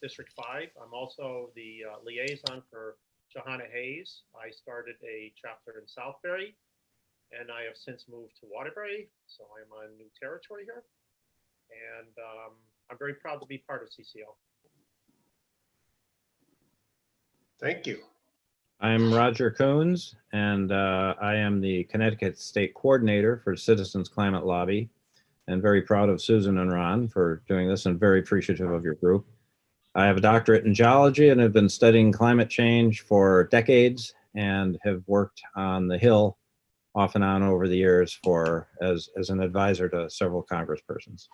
District 5. I'm also the liaison for Johanna Hayes. I started a chapter in Southbury, and I have since moved to Waterbury, so I'm on new territory here. And I'm very proud to be part of CCO. Thank you. I'm Roger Coons, and I am the Connecticut State Coordinator for Citizens Climate Lobby, and very proud of Susan and Ron for doing this and very appreciative of your group. I have a doctorate in geology and have been studying climate change for decades and have worked on the Hill off and on over the years as an advisor to several congresspersons.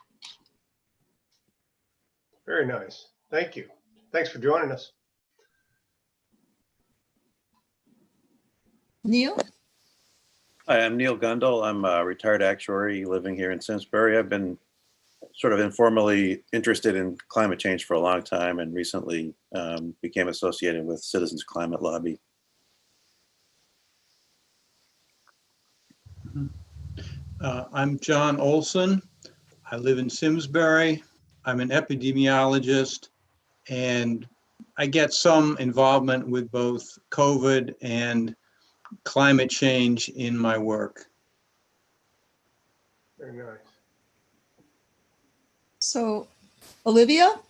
Very nice. Thank you. Thanks for joining us. Neil? Hi, I'm Neil Gundell. I'm a retired actuary living here in Simsbury. I've been sort of informally interested in climate change for a long time and recently became associated with Citizens Climate Lobby. I'm John Olson. I live in Simsbury. I'm an epidemiologist, and I get some involvement with both COVID and climate change in my work. Very nice. So, Olivia?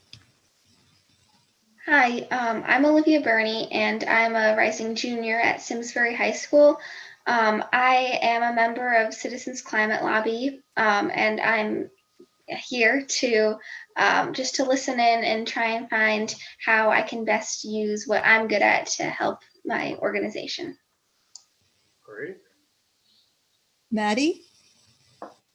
Hi, I'm Olivia Burney, and I'm a rising junior at Simsbury High School. I am a member of Citizens Climate Lobby, and I'm here to just to listen in and try and find how I can best use what I'm good at to help my organization. Great. Maddie?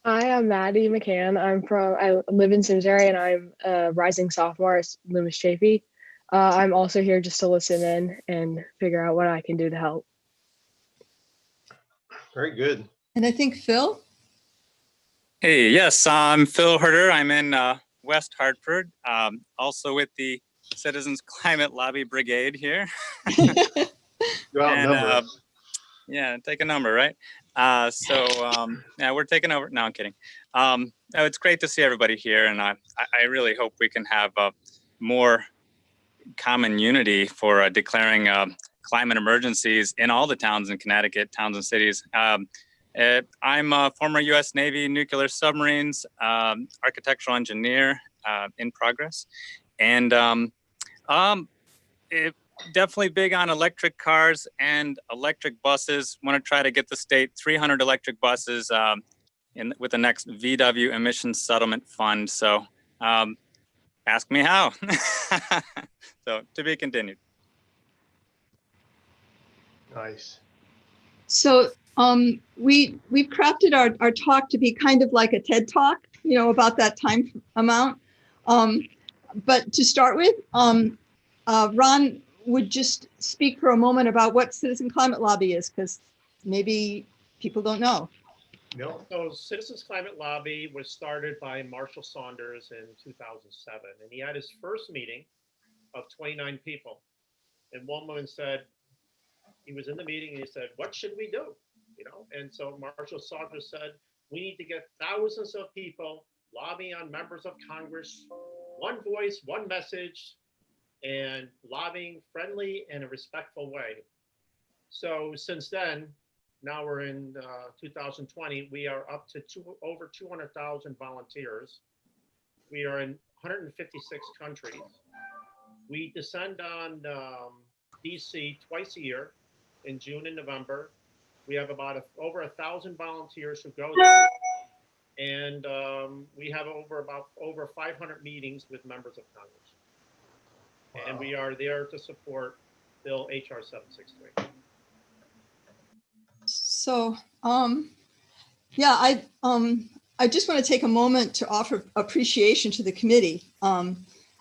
Hi, I'm Maddie McCann. I live in Simsbury and I'm a rising sophomore at Loomis Chafee. I'm also here just to listen in and figure out what I can do to help. Very good. And I think Phil? Hey, yes, I'm Phil Herter. I'm in West Hartford, also with the Citizens Climate Lobby Brigade here. You outnumber us. Yeah, take a number, right? Yeah, we're taking over. No, I'm kidding. It's great to see everybody here, and I really hope we can have more common unity for declaring climate emergencies in all the towns in Connecticut, towns and cities. I'm a former U.S. Navy nuclear submarines architectural engineer in progress, and definitely big on electric cars and electric buses. Want to try to get the state 300 electric buses with the next VW emissions settlement fund. So ask me how. So to be continued. Nice. So we've crafted our talk to be kind of like a TED Talk, about that time amount. But to start with, Ron would just speak for a moment about what Citizen Climate Lobby is, because maybe people don't know. No. So Citizens Climate Lobby was started by Marshall Saunders in 2007, and he had his first meeting of 29 people. And one woman said, he was in the meeting and he said, "What should we do?" And so Marshall Saunders said, "We need to get thousands of people lobbying on members of Congress, one voice, one message, and lobbying friendly and a respectful way." So since then, now we're in 2020, we are up to over 200,000 volunteers. We are in 156 countries. We descend on DC twice a year in June and November. We have about over 1,000 volunteers who go there. And we have over 500 meetings with members of Congress. Wow. And we are there to support Bill HR 763. So, yeah, I just want to take a moment to offer appreciation to the committee. I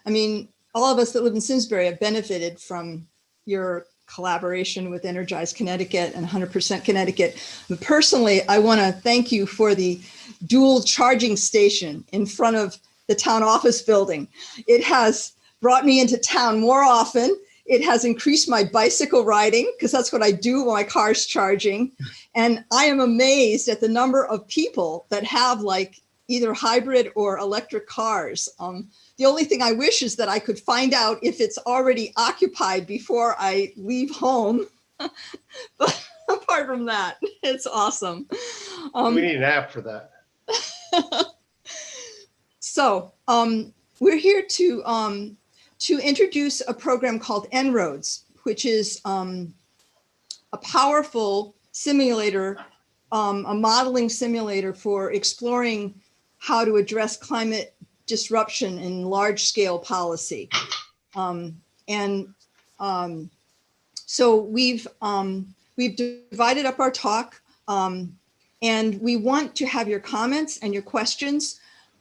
mean, all of us that live in Simsbury have benefited from your collaboration with Energize Connecticut and 100% Connecticut. But personally, I want to thank you for the dual charging station in front of the town office building. It has brought me into town more often. It has increased my bicycle riding, because that's what I do when my car's charging. And I am amazed at the number of people that have like either hybrid or electric cars. The only thing I wish is that I could find out if it's already occupied before I leave home. But apart from that, it's awesome. We need an app for that. So we're here to introduce a program called En-ROADS, which is a powerful simulator, a modeling simulator for exploring how to address climate disruption in large-scale policy. So we've divided up our talk, and we want to have your comments and your questions.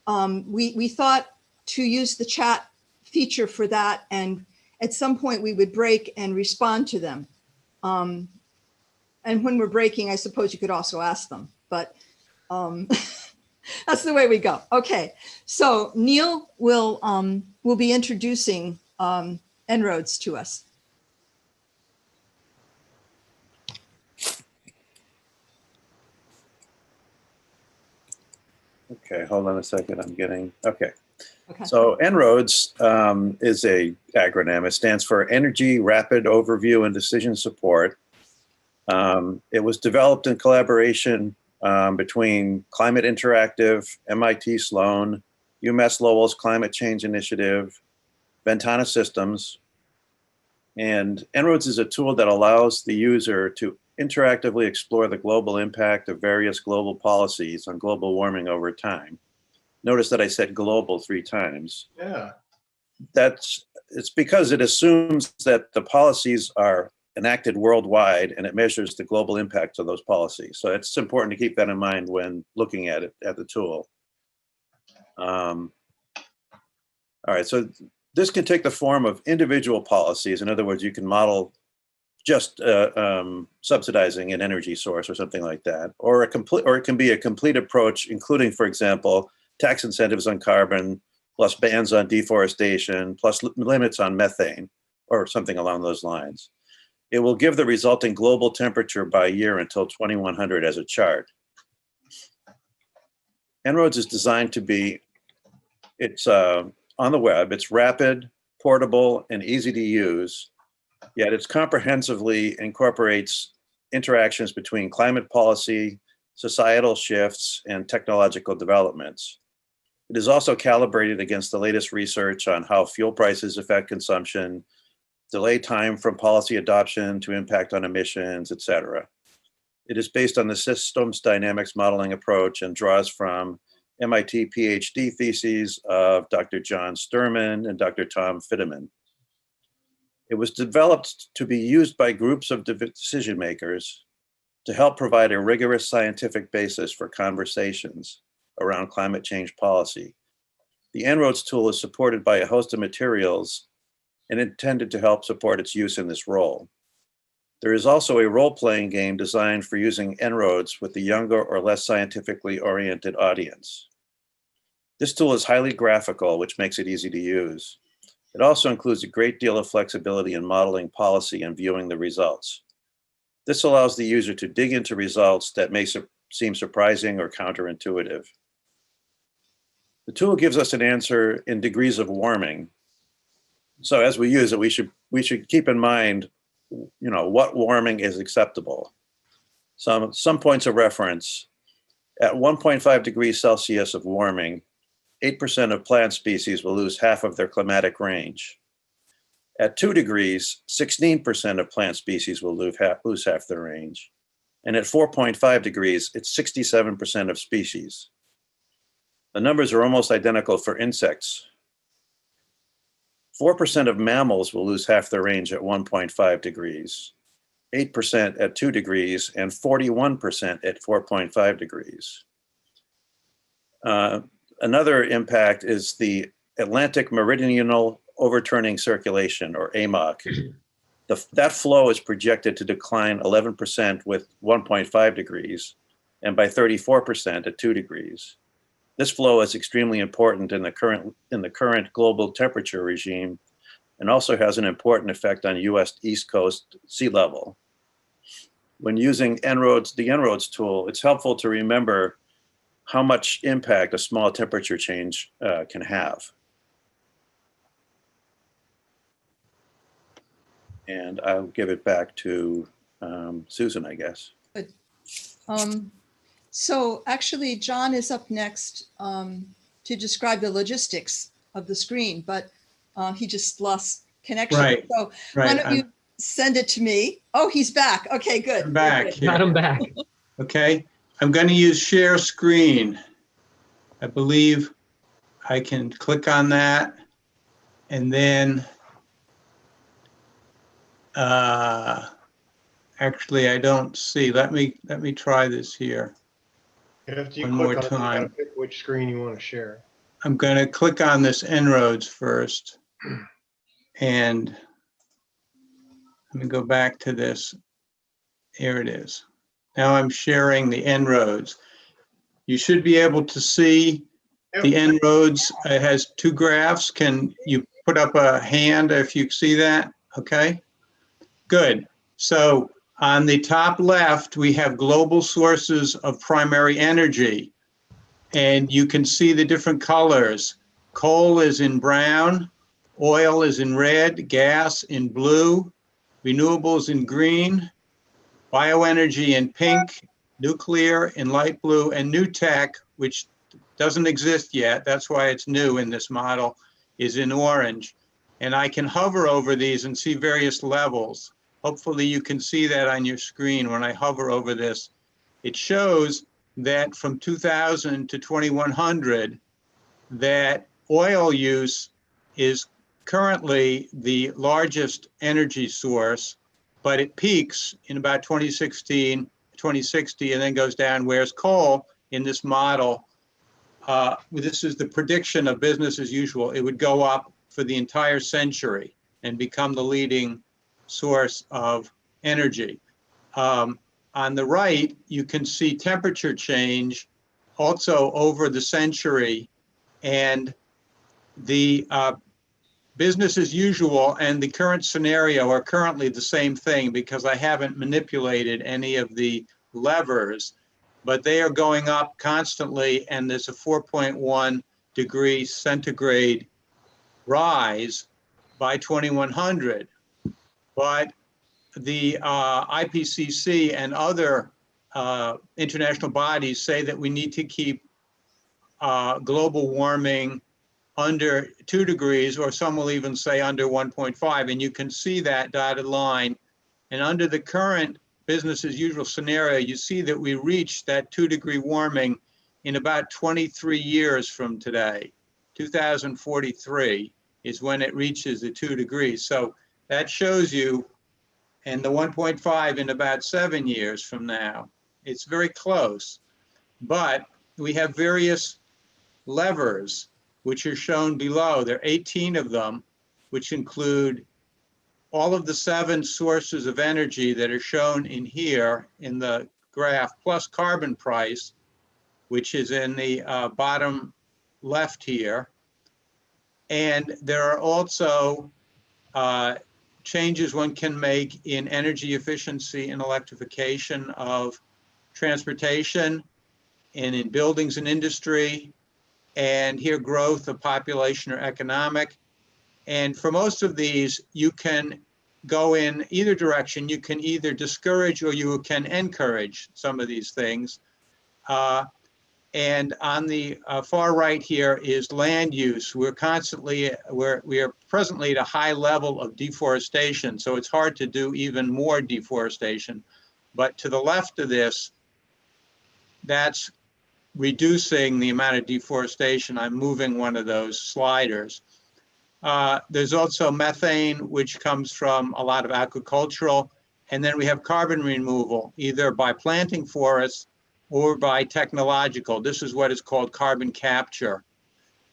We thought to use the chat feature for that, and at some point we would break and respond to them. And when we're breaking, I suppose you could also ask them, but that's the way we go. Okay, so Neil will be introducing En-ROADS to us. Okay, hold on a second. I'm getting, okay. Okay. So En-ROADS is a acronym. It stands for Energy Rapid Overview and Decision Support. It was developed in collaboration between Climate Interactive, MIT Sloan, UMass Lowell's Climate Change Initiative, Ventana Systems. And En-ROADS is a tool that allows the user to interactively explore the global impact of various global policies on global warming over time. Notice that I said global 3 times. Yeah. It's because it assumes that the policies are enacted worldwide and it measures the global impact of those policies. So it's important to keep that in mind when looking at it, at the tool. All right, so this can take the form of individual policies. In other words, you can model just subsidizing an energy source or something like that, or it can be a complete approach, including, for example, tax incentives on carbon, plus bans on deforestation, plus limits on methane, or something along those lines. It will give the resulting global temperature by year until 2100 as a chart. En-ROADS is designed to be, it's on the web, it's rapid, portable, and easy to use, yet it comprehensively incorporates interactions between climate policy, societal shifts, and technological developments. It is also calibrated against the latest research on how fuel prices affect consumption, delay time from policy adoption to impact on emissions, etc. It is based on the systems dynamics modeling approach and draws from MIT PhD theses of Dr. John Sturman and Dr. Tom Fitteman. It was developed to be used by groups of decision makers to help provide a rigorous scientific basis for conversations around climate change policy. The En-ROADS tool is supported by a host of materials and intended to help support its use in this role. There is also a role-playing game designed for using En-ROADS with the younger or less scientifically oriented audience. This tool is highly graphical, which makes it easy to use. It also includes a great deal of flexibility in modeling policy and viewing the results. This allows the user to dig into results that may seem surprising or counterintuitive. The tool gives us an answer in degrees of warming. So as we use it, we should keep in mind, what warming is acceptable. Some points of reference. At 1.5 degrees Celsius of warming, 8% of plant species will lose half of their climatic range. At 2 degrees, 16% of plant species will lose half their range. And at 4.5 degrees, it's 67% of species. The numbers are almost identical for insects. 4% of mammals will lose half their range at 1.5 degrees, 8% at 2 degrees, and 41% at 4.5 degrees. Another impact is the Atlantic Meridianal Overturning Circulation, or AMOC. That flow is projected to decline 11% with 1.5 degrees and by 34% at 2 degrees. This flow is extremely important in the current global temperature regime and also has an important effect on US East Coast sea level. When using the En-ROADS tool, it's helpful to remember how much impact a small temperature change can have. And I'll give it back to Susan, I guess. So actually, John is up next to describe the logistics of the screen, but he just lost connection. Right, So why right. don't you send it to me? Oh, he's back. Okay, good. I'm back Good. here. Got him back. Okay, I'm going to use share screen. I believe I can click on that, and then actually I don't see. Let me try this here. After you One click more on it, you gotta time. pick which screen you want to share. I'm going to click on this En-ROADS first, and let me go back to this. Here it is. Now I'm sharing the En-ROADS. You should be able to see the En-ROADS. It has two graphs. Can you put up a hand if you see that? Okay, good. So on the top left, we have global sources of primary energy. And you can see the different colors. Coal is in brown, oil is in red, gas in blue, renewables in green, bioenergy in pink, nuclear in light blue, and new tech, which doesn't exist yet, that's why it's new in this model, is in orange. And I can hover over these and see various levels. Hopefully you can see that on your screen when I hover over this. It shows that from 2000 to 2100, that oil use is currently the largest energy source, but it peaks in about 2016, 2060, and then goes down, whereas coal in this model, this is the prediction of business as usual, it would go up for the entire century and become the leading source of energy. On the right, you can see temperature change also over the century, and the business as usual and the current scenario are currently the same thing because I haven't manipulated any of the levers, but they are going up constantly, and there's a 4.1 degree centigrade rise by 2100. But the IPCC and other international bodies say that we need to keep global warming under 2 degrees, or some will even say under 1.5. And you can see that dotted line. And under the current business as usual scenario, you see that we reach that 2 degree warming in about 23 years from today. 2043 is when it reaches the 2 degrees. So that shows you, and the 1.5 in about 7 years from now. It's very close, but we have various levers which are shown below. There are 18 of them, which include all of the 7 sources of energy that are shown in here in the graph, plus carbon price, which is in the bottom left here. And there are also changes one can make in energy efficiency and electrification of transportation and in buildings and industry, and here growth of population or economic. And for most of these, you can go in either direction. You can either discourage or you can encourage some of these things. And on the far right here is land use. We are presently at a high level of deforestation, so it's hard to do even more deforestation. But to the left of this, that's reducing the amount of deforestation. I'm moving one of those sliders. There's also methane, which comes from a lot of agricultural. And then we have carbon removal, either by planting forests or by technological. This is what is called carbon capture.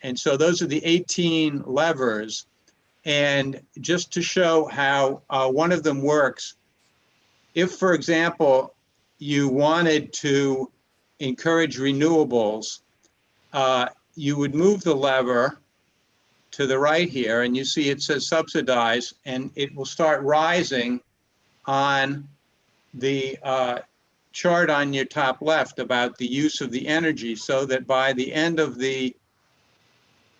And so those are the 18 levers. And just to show how one of them works, if, for example, you wanted to encourage renewables, you would move the lever to the right here, and you see it says subsidize, and it will start rising on the chart on your top left about the use of the energy, so that by the end of the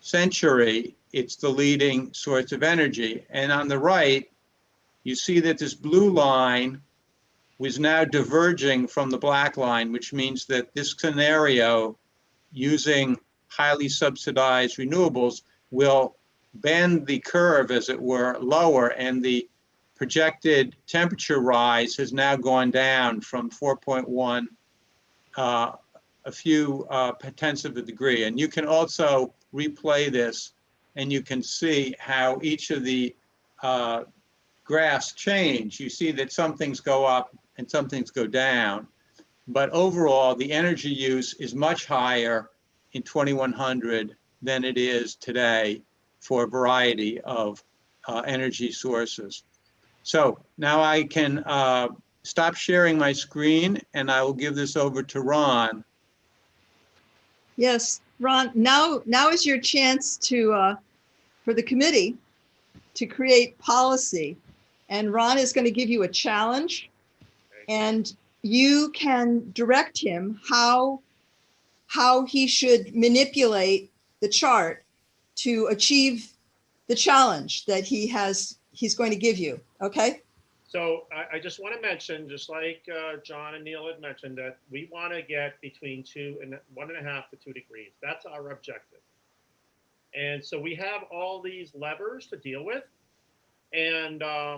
century, it's the leading source of energy. And on the right, you see that this blue line was now diverging from the black line, which means that this scenario, using highly subsidized renewables, will bend the curve, as it were, lower, and the projected temperature rise has now gone down from 4.1 a few tenths of a degree. And you can also replay this, and you can see how each of the graphs change. You see that some things go up and some things go down. But overall, the energy use is much higher in 2100 than it is today for a variety of energy sources. So now I can stop sharing my screen, and I will give this over to Ron. Yes, Ron, now is your chance to, for the committee to create policy. And Ron is going to give you a challenge, and you can direct him how he should manipulate the chart to achieve the challenge that he's going to give you. Okay? So I just want to mention, just like John and Neil had mentioned, that we want to get between 1.5 to 2 degrees. That's our objective. And so we have all these levers to deal with. And I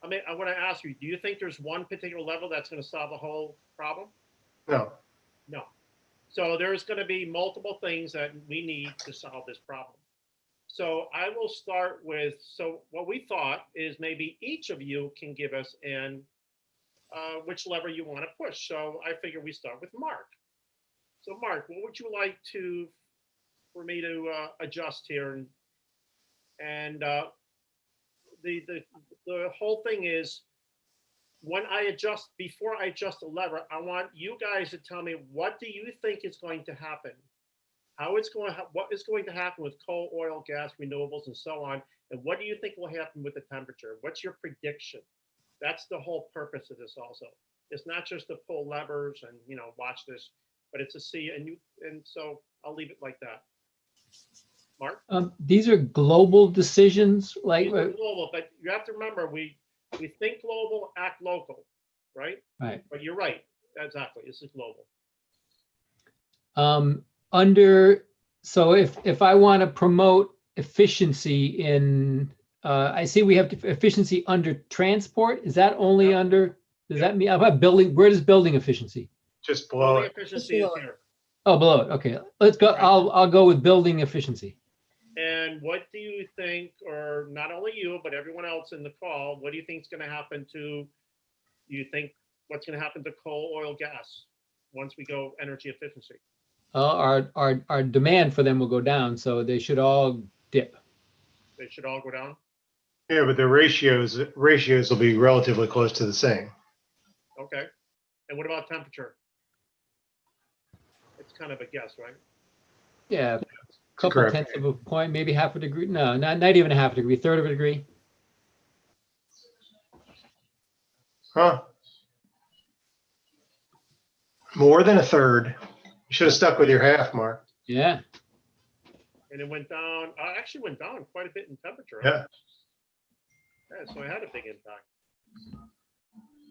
want to ask you, do you think there's one particular level that's going to solve the whole problem? No. No. So there's going to be multiple things that we need to solve this problem. So I will start with, so what we thought is maybe each of you can give us which lever you want to push. So I figure we start with Mark. So Mark, what would you like for me to adjust here? And the whole thing is, when I adjust, before I adjust the lever, I want you guys to tell me, what do you think is going to happen? What is going to happen with coal, oil, gas, renewables, and so on? And what do you think will happen with the temperature? What's your prediction? That's the whole purpose of this also. It's not just to pull levers and, watch this, but it's to see, and so I'll leave it like that. Mark? These are global decisions, like These are global, but you have to remember, we think global, act local, right? right. But you're right, exactly, this is global. So if I want to promote efficiency in, I see we have efficiency under transport. Is that only under? Does that mean about building? Where does building efficiency? Just below Building it. efficiency is here. Oh, below it. Okay, let's go. Right. I'll go with building efficiency. And what do you think, or not only you, but everyone else in the call, what do you think is going to happen what's going to happen to coal, oil, gas once we go energy efficiency? Our demand for them will go down, so they should all dip. They should all go down? Yeah, but the ratios will be relatively close to the same. Okay. And what about temperature? It's kind of a guess, right? Yeah, couple Correct. tenths of a point, maybe half a degree. No, not even a half a degree, third of a degree. Huh? More than a third. You should have stuck with your half, Mark. Yeah. And it went down, actually went down quite a bit in temperature. Yeah. Yeah, so it had a big impact.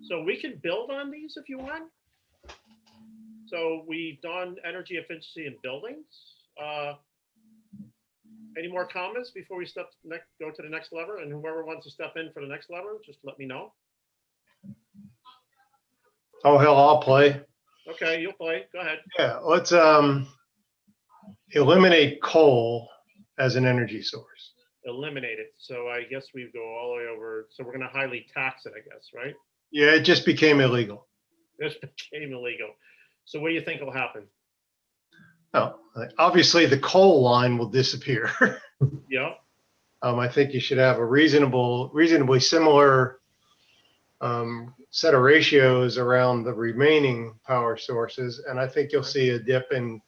So we can build on these if you want. So we've done energy efficiency in buildings. Any more comments before we go to the next lever? And whoever wants to step in for the next lever, just let me know. Oh, hell, I'll play. Okay, you'll play. Go ahead. Yeah, let's eliminate coal as an energy source. Eliminate it. So I guess we go all the way over. So we're going to highly tax it, I guess, right? Yeah, it just became illegal. This became illegal. So what do you think will happen? Oh, obviously the coal line will disappear. Yeah. I think you should have a reasonably similar set of ratios around the remaining power sources, and I think you'll see a dip in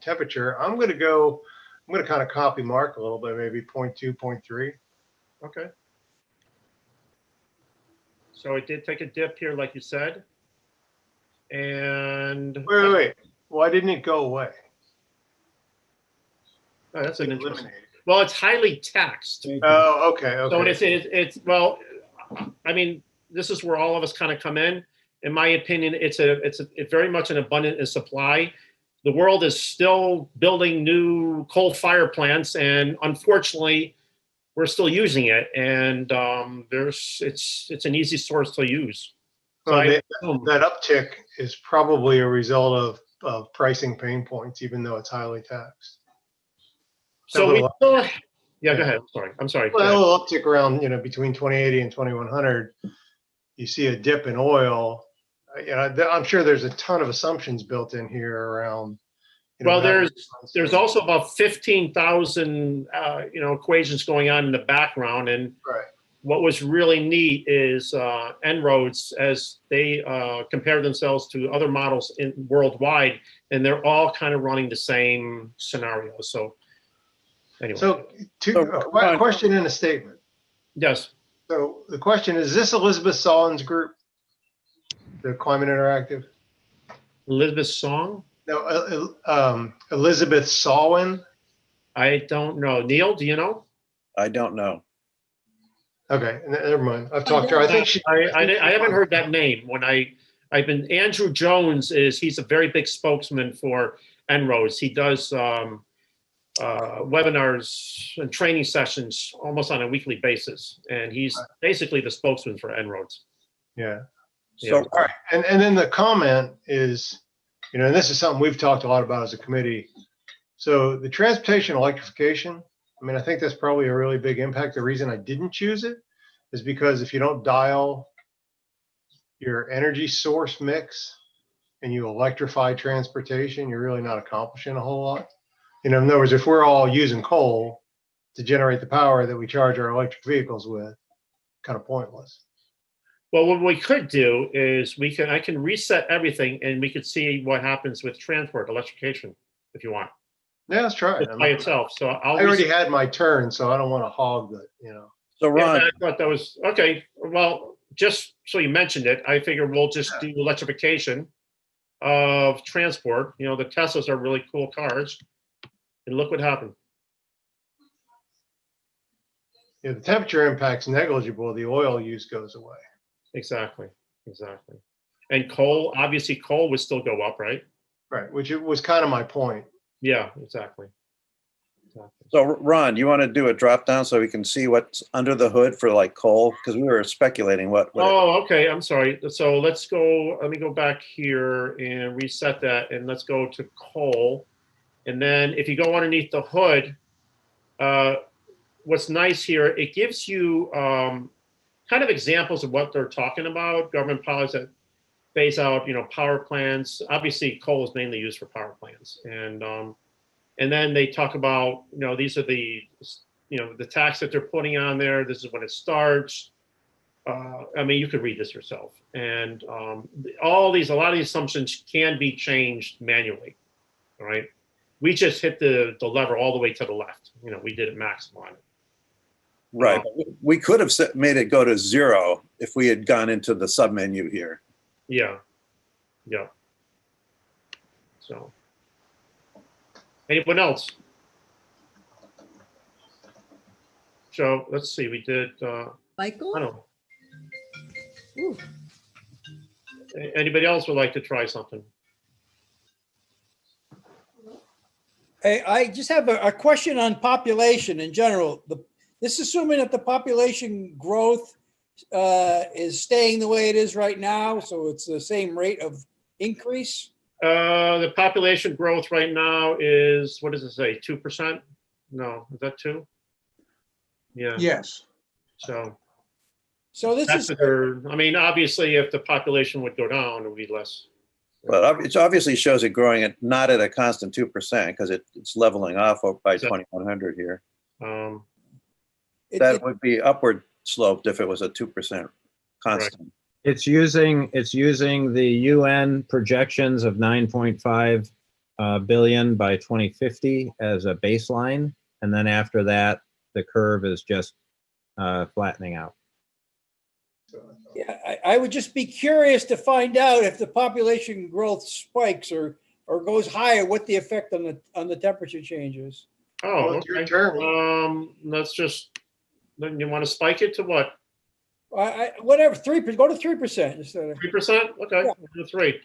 temperature. I'm going to kind of copy Mark a little bit, maybe 0.2, 0.3. Okay. So it did take a dip here, like you said. And Wait. Why didn't it go away? oh, that's an interesting. Eliminated. Well, it's highly taxed. Oh, okay, So okay. it's well, I mean, this is where all of us kind of come in. In my opinion, it's very much an abundant in supply. The world is still building new coal fire plants, and unfortunately, we're still using it. And it's an easy source to use. So Well, that uptick is probably a result of pricing pain points, even though it's highly taxed. so we still, yeah, go Yeah. ahead. I'm sorry. Go Well, a ahead. little uptick around, between 2080 and 2100, you see a dip in oil. I'm sure there's a ton of assumptions built in here around. Well, how- there's also about 15,000 equations going on in the background, and Right. what was really neat is En-ROADS, as they compare themselves to other models worldwide, and they're all kind of running the same scenario. So anyway. So, Ron- question and a statement. Yes. So the question is this Elizabeth Solon's group, the Climate Interactive? Elizabeth Song? No, Elizabeth Solon. I don't know. Neil, do you know? I don't know. Okay, never mind. I've talked to her. I think she. I haven't heard that name. Andrew Jones he's a very big spokesman for En-ROADS. He does webinars and training sessions almost on a weekly basis, and he's basically the spokesman for En-ROADS. Yeah. So, All right, and then the comment is, and this is something we've talked a lot about as a committee. So the transportation electrification, I think that's probably a really big impact. The reason I didn't choose it is because if you don't dial your energy source mix and you electrify transportation, you're really not accomplishing a whole lot. In other words, if we're all using coal to generate the power that we charge our electric vehicles with, kind of pointless. Well, what we could do is I can reset everything, and we could see what happens with transport electrification, if you want. Yeah, let's try it. By itself. So I already had my turn, so I don't want to hog the, So Ron, I thought that was okay. Well, just so you mentioned it, I figure we'll just do electrification of transport. The Teslas are really cool cars, and look what happened. the temperature impact's negligible. The oil use goes away. Exactly. And coal, obviously, coal would still go up, right? Right, which it was kind of my point. Yeah, exactly. so Ron, you want to do a drop down so we can see what's under the hood for like coal? Because we were speculating what Oh, okay. I'm sorry. So let me go back here and reset that, and let's go to coal. And then if you go underneath the hood, what's nice here, it gives you kind of examples of what they're talking about, government policies that phase out, power plants. Obviously, coal is mainly used for power plants. And then they talk about, these are the tax that they're putting on there. This is when it starts. You could read this yourself. And a lot of these assumptions can be changed manually, all right? We just hit the lever all the way to the left. We did it maximum on it. Right. We could have made it go to 0 if we had gone into the submenu here. Yeah. So, anyone else? So let's see. We did. Michael? I don't know. Ooh. Anybody else would like to try something? Hey, I just have a question on population in general. This is assuming that the population growth is staying the way it is right now, so it's the same rate of increase? The population growth right now is, what does it say, 2%? No, is that 2? Yeah. Yes. So So this is, obviously, if the population would go down, it would be less. But it obviously shows it growing not at a constant 2% because it's leveling off by 2100 here. That would be upward sloped if it was a 2% constant. It's using the UN projections of 9.5 billion by 2050 as a baseline, and then after that, the curve is just flattening out. Yeah, I would just be curious to find out if the population growth spikes or goes higher, what the effect on the temperature changes. Oh, Well, it's your okay. turn. Let's just, then you want to spike it to what? Whatever, 3%, go to 3% instead of. 3%? Okay, Yeah. we'll do 3.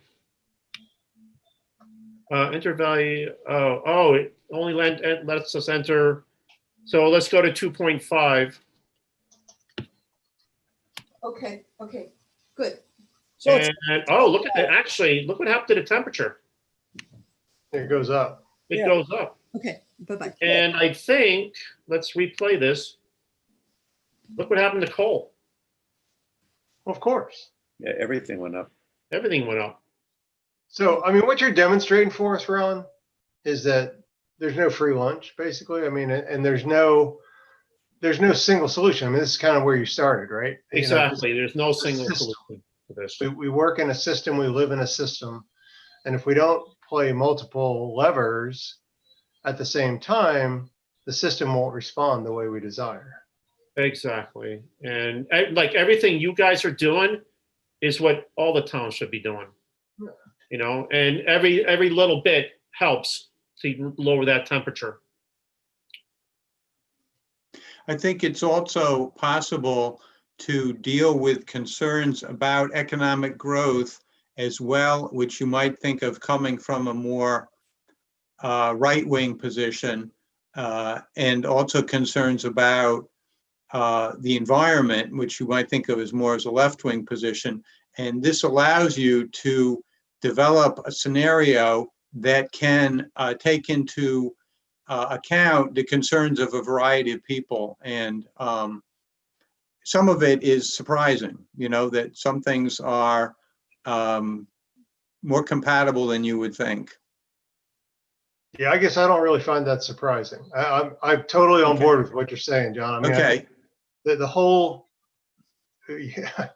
Enter value, it only lets us enter, so let's go to 2.5. Okay, good. So it's, And, look at that, actually, look what happened to the temperature. It goes up. It Yeah. goes up. Okay, bye-bye. And I think, let's replay this. Look what happened to coal. Of course. Yeah, everything went up. Everything went up. So, I mean, what you're demonstrating for us, Ron, is that there's no free lunch, basically. I mean, and there's no single solution. I mean, this is kind of where you started, right? You know, Exactly. There's no it's a single system. solution for this. we work in a system, we live in a system. And if we don't play multiple levers at the same time, the system won't respond the way we desire. Exactly. And like everything you guys are doing is what all the towns should be doing. You know, and every little bit helps to lower that temperature. I think it's also possible to deal with concerns about economic growth as well, which you might think of coming from a more right-wing position, and also concerns about the environment, which you might think of as more as a left-wing position. And this allows you to develop a scenario that can take into account the concerns of a variety of people. And some of it is surprising, you know, that some things are more compatible than you would think. Yeah, I guess I don't really find that surprising. I'm totally on Okay. board with what you're saying, John. I mean, I Okay. think the whole, yeah,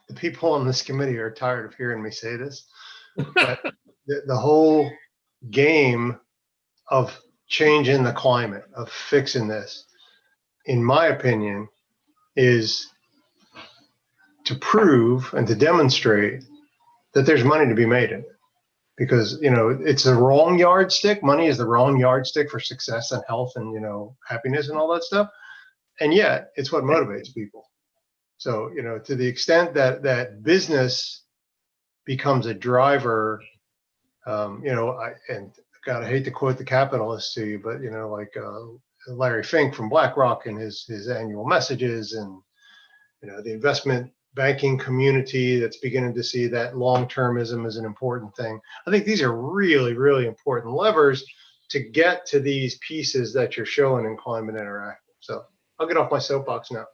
the people on this committee are tired of hearing me say this, but the whole game of changing the climate, of fixing this, in my opinion, is to prove and to demonstrate that there's money to be made in it. Because, you know, it's the wrong yardstick. Money is the wrong yardstick for success and health and, you know, happiness and all that stuff. And yet it's what motivates people. So, you know, to the extent that business becomes a driver, you know, God, I hate to quote the capitalists to you, but, you know, like Larry Fink from BlackRock and his annual messages, and, you know, the investment banking community that's beginning to see that long-termism is an important thing. I think these are really, really important levers to get to these pieces that you're showing in Climate Interactive. So I'll get off my soapbox now.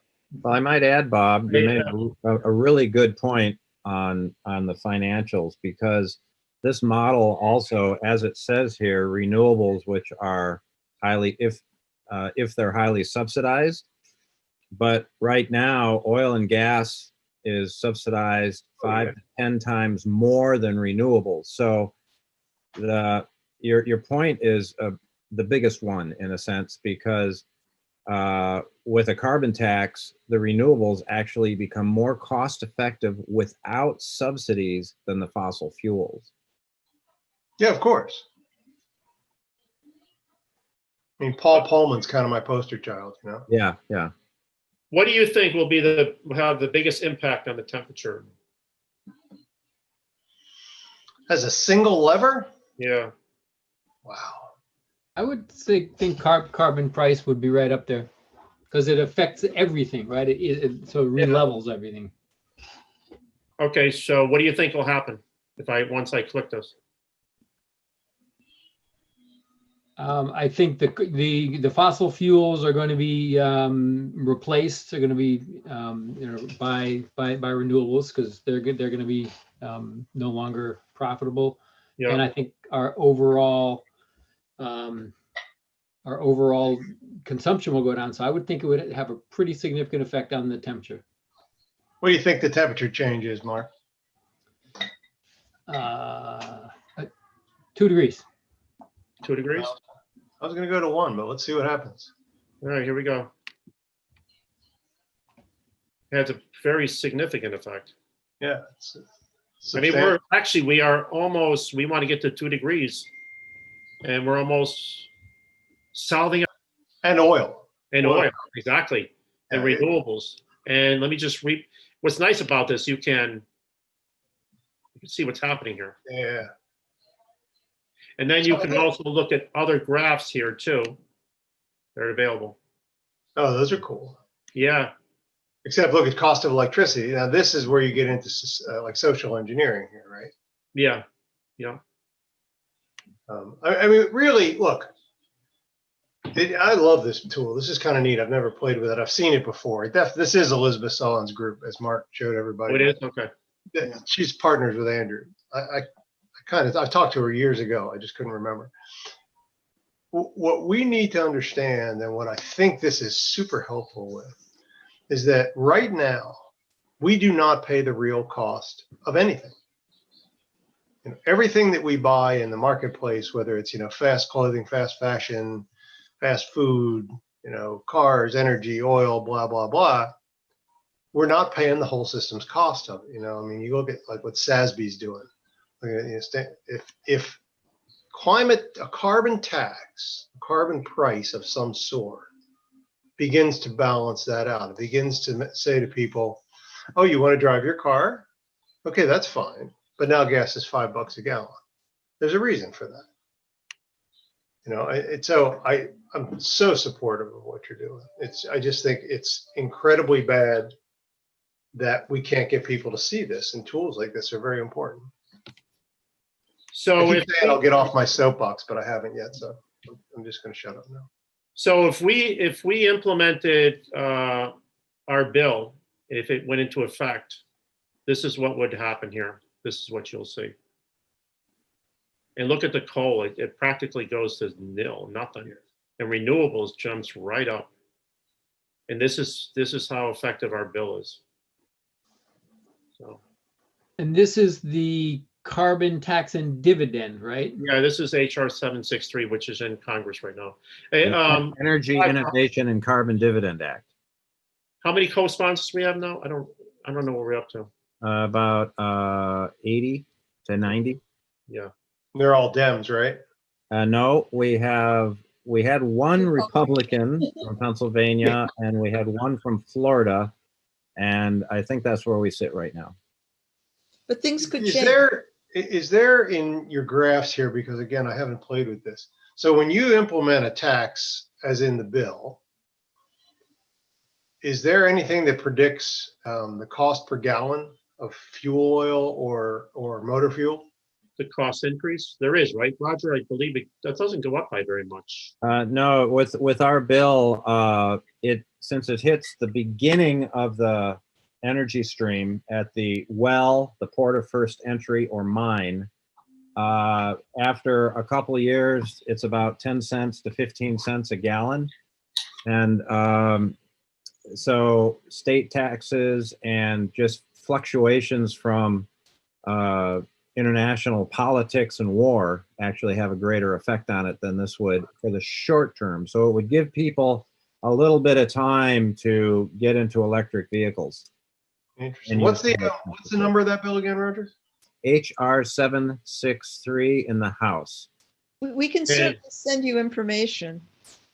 Well, I might add, Bob, you made a really good point on the financials, because this model also, as it says here, renewables, which are highly, if they're highly subsidized, but right now oil and gas is subsidized 5 to 10 times more than renewables. So your point is the biggest one in a sense, because with a carbon tax, the renewables actually become more cost effective without subsidies than the fossil fuels. Yeah, of course. I mean, Paul Pullman's kind of my poster child, you know? Yeah, yeah. What do you think will have the biggest impact on the temperature? As a single lever? Yeah. Wow. I would think carbon price would be right up there, because it affects everything, right? So it re-levels everything. Okay, so what do you think will happen once I click this? I think the fossil fuels are going to be replaced. They're going to be by renewables, because they're going to be no longer profitable. Yeah. And I think our overall consumption will go down. So I would think it would have a pretty significant effect on the temperature. What do you think the temperature change is, Mark? 2 degrees. 2 degrees? I was going to go to 1, but let's see what happens. All right, here we go. has a very significant effect. Yeah. I mean, we are almost, we want to get to 2 degrees and we're almost solving And oil. and oil, exactly, and Yeah, renewables. And let me just what's nice about this, you can see what's happening here. Yeah. And then you can also look at other graphs here too. They're available. Oh, those are cool. Yeah. Except look at cost of electricity. Now this is where you get into like social engineering here, right? Yeah. Yeah. I mean, really, look, I love this tool. This is kind of neat. I've never played with it. I've seen it before. This is Elizabeth Sullivan's group, as Mark showed everybody. Oh, it is? Okay. She's partners with Andrew. I talked to her years ago. I just couldn't remember. What we need to understand, and what I think this is super helpful with, is that right now, we do not pay the real cost of anything. You know, everything that we buy in the marketplace, whether it's, fast clothing, fast fashion, fast food, cars, energy, oil, blah, blah, blah, we're not paying the whole system's cost of it. I mean, you look at like what SASB's doing. If a carbon tax, a carbon price of some sort begins to balance that out, it begins to say to people, oh, you want to drive your car? Okay, that's fine. But now gas is $5 a gallon. There's a reason for that. I'm so supportive of what you're doing. I just think it's incredibly bad that we can't get people to see this, and tools like this are very important. So I'll get off my soapbox, but I haven't yet, so I'm just going to shut up now. So if we implemented our bill, if it went into effect, this is what would happen here. This is what you'll see. And look at the coal; it practically goes to nil, nothing. And renewables jumps right up. And this is how effective our bill is. So. And this is the carbon tax and dividend, right? Yeah, this is HR 763, which is in Congress right now. Energy Innovation and Carbon Dividend Act. How many co-sponsors we have now? I don't know what we're up to. About 80 to 90. Yeah. They're all Dems, right? No, we had one Republican from Pennsylvania and we had one from Florida. And I think that's where we sit right now. But things could change. Is there in your graphs here, because again, I haven't played with this. So when you implement a tax, as in the bill, is there anything that predicts the cost per gallon of fuel oil or motor fuel? The cost increase? There is, right, Roger? I believe that doesn't go up by very much. No, with our bill, since it hits the beginning of the energy stream at the well, the port of first entry or mine, after a couple of years, it's about 10 cents to 15 cents a gallon. And so state taxes and just fluctuations from international politics and war actually have a greater effect on it than this would for the short term. So it would give people a little bit of time to get into electric vehicles. Interesting. What's the number of that bill again, Roger? HR 763 in the House. We can certainly send you information.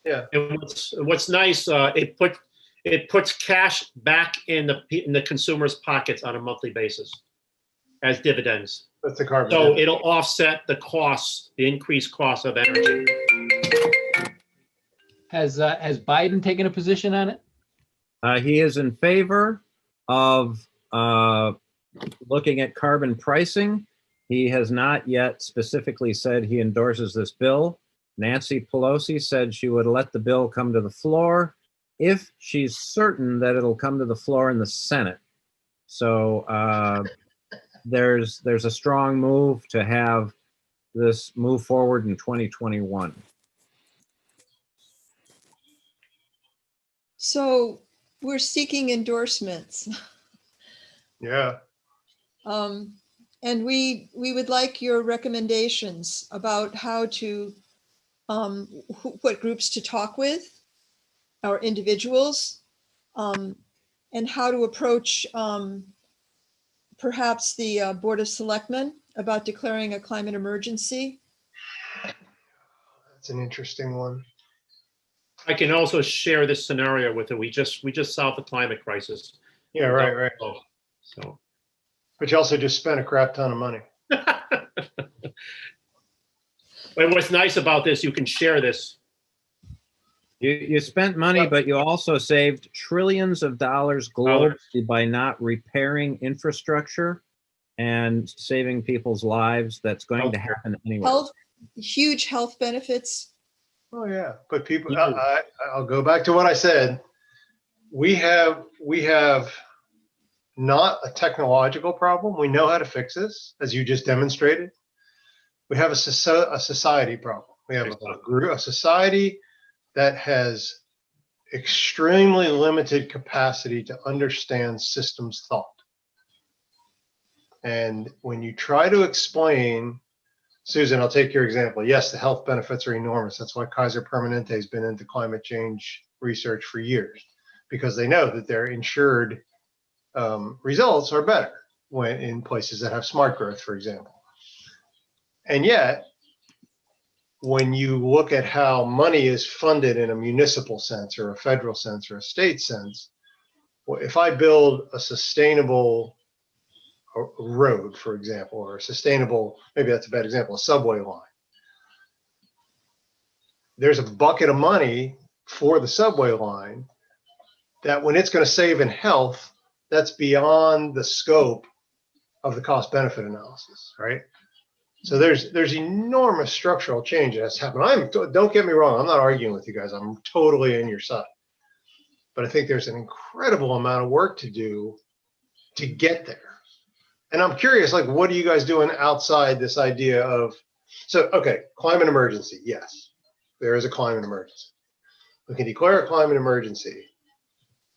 Yeah. And what's nice, it puts cash back in the consumer's pockets on a monthly basis as dividends. That's the carbon. So it'll offset the costs, the increased cost of energy. Has Biden taken a position on it? He is in favor of looking at carbon pricing. He has not yet specifically said he endorses this bill. Nancy Pelosi said she would let the bill come to the floor if she's certain that it'll come to the floor in the Senate. So there's a strong move to have this move forward in 2021. So we're seeking endorsements. Yeah. And we would like your recommendations about how to, what groups to talk with, or individuals. and how to approach perhaps the Board of Selectmen about declaring a climate emergency? That's an interesting one. I can also share this scenario with it. We just solved the climate crisis. Yeah, right. So, But you also just spent a crap ton of money. but what's nice about this, you can share this. You spent money, but you also saved trillions of dollars globally by not repairing infrastructure and saving people's lives. That's going to happen anyway. Huge health benefits. Oh yeah, but people, I'll go back to what I said. We have not a technological problem. We know how to fix this, as you just demonstrated. We have a society problem. We have a society that has extremely limited capacity to understand systems thought. And when you try to explain, Susan, I'll take your example. Yes, the health benefits are enormous. That's why Kaiser Permanente has been into climate change research for years, because they know that their insured results are better when in places that have smart growth, for example. And yet, when you look at how money is funded in a municipal sense or a federal sense or a state sense, well, if I build a sustainable road, for example, or a sustainable, maybe that's a bad example, a subway line, there's a bucket of money for the subway line that when it's going to save in health, that's beyond the scope of the cost benefit analysis, right? So there's enormous structural change that's happened. Don't get me wrong, I'm not arguing with you guys. I'm totally on your side. But I think there's an incredible amount of work to do to get there. And I'm curious, like, what are you guys doing outside this idea of, so, okay, climate emergency. Yes, there is a climate emergency. We can declare a climate emergency.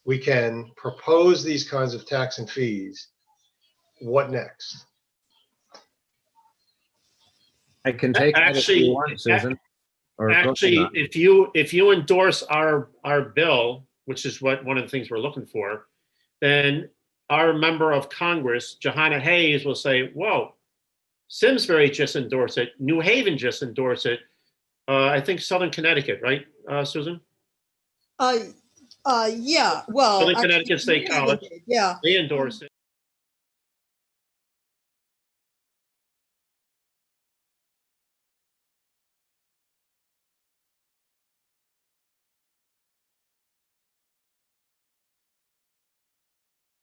We can propose these kinds of tax and fees. What next? I can take that if you want, Susan. Or actually, if you endorse our bill, which is what one of the things we're looking for, then our member of Congress, Johanna Hayes, will say, whoa, Simsbury just endorsed it. New Haven just endorsed it. I think Southern Connecticut, right, Susan? Yeah, well. Southern Connecticut State College. Yeah. They endorse it.